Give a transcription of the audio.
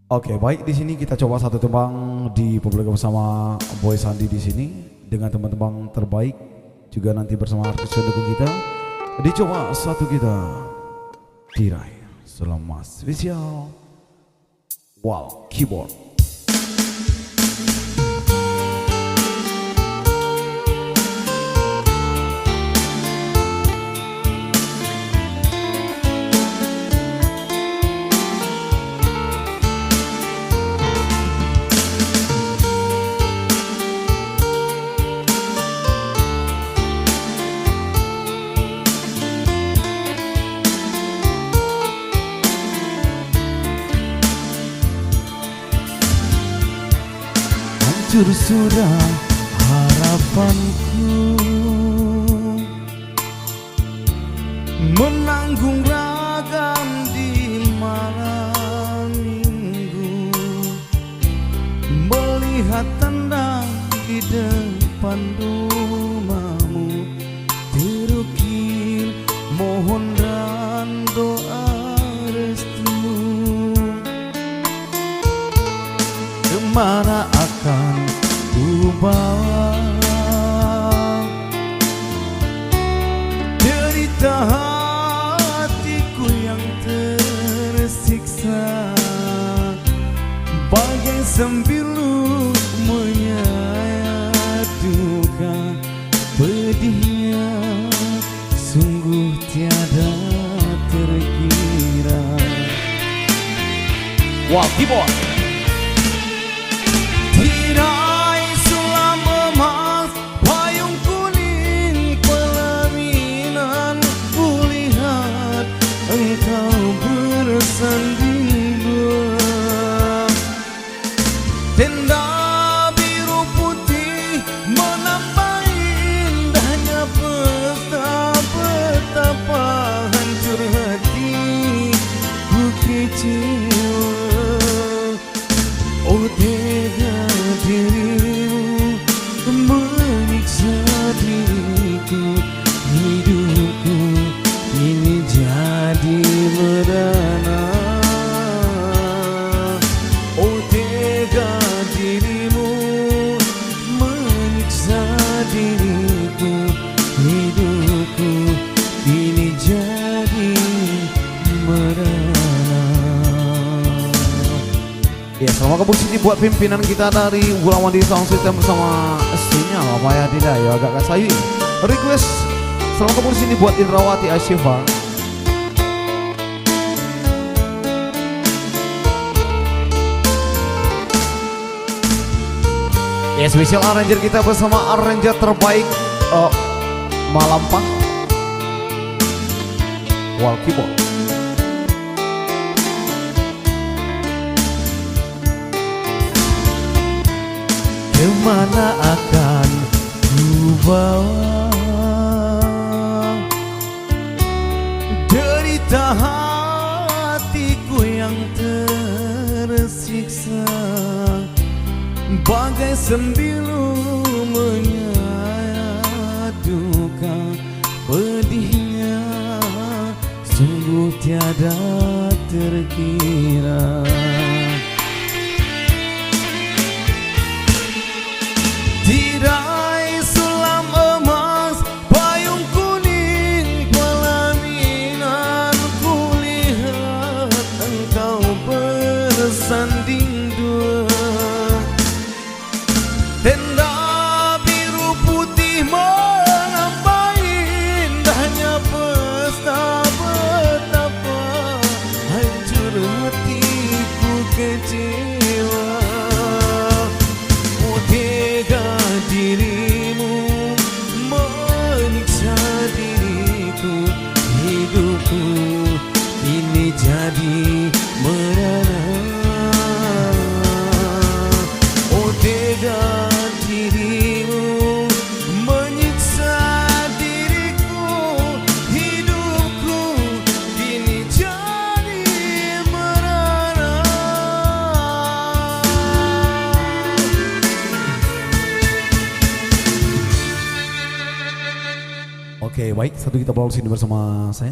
Oke, baik, di sini kita coba satu tembang di publik bersama Boy Sandi di sini dengan teman-teman terbaik juga nanti bersama artis pendukung kita. Dicoba satu kita tirai selama spesial Wal Keyboard. Hancur sudah harapanku menanggung ragam di malam minggu, melihat tandang di depan rumahmu, terukir mohon dan doa restu. Kemana akan ku bawa derita hatiku yang tersiksa, bagai sembilu menyayat duka, pedihnya sungguh tiada terkira. Wal Keyboard. Tirai sulam emas, payung kuning pelaminan, kulihat engkau bersanding dua. Tenda biru putih menambah indahnya pesta, betapa hancur hati ku kecewa. Oh tega dirimu menyiksa diriku, hidupku ini jadi merana. Oh tega dirimu menyiksa diriku, hidupku ini jadi merana. Ya, selamat kabar sini buat pimpinan kita dari Wulamandi Sound System bersama Sinyal apa ya tidak ya agak kasayu. Request selamat kabar sini buat Indrawati Asyifa. Ya, spesial arranger kita bersama arranger terbaik Malampah Wal Keyboard. Kemana akan ku bawa derita hatiku yang tersiksa, bagai sembilu menyayat duka, pedihnya sungguh tiada terkira. Tirai sulam emas, payung kuning pelaminan, kulihat engkau bersanding dua. Tenda biru putih menambah indahnya pesta, betapa hancur hatiku kecewa. Oh tega dirimu menyiksa diriku, hidupku ini jadi merana. Oh tega dirimu menyiksa diriku, hidupku ini jadi merana. Oke, baik, satu kita bawa sini bersama saya.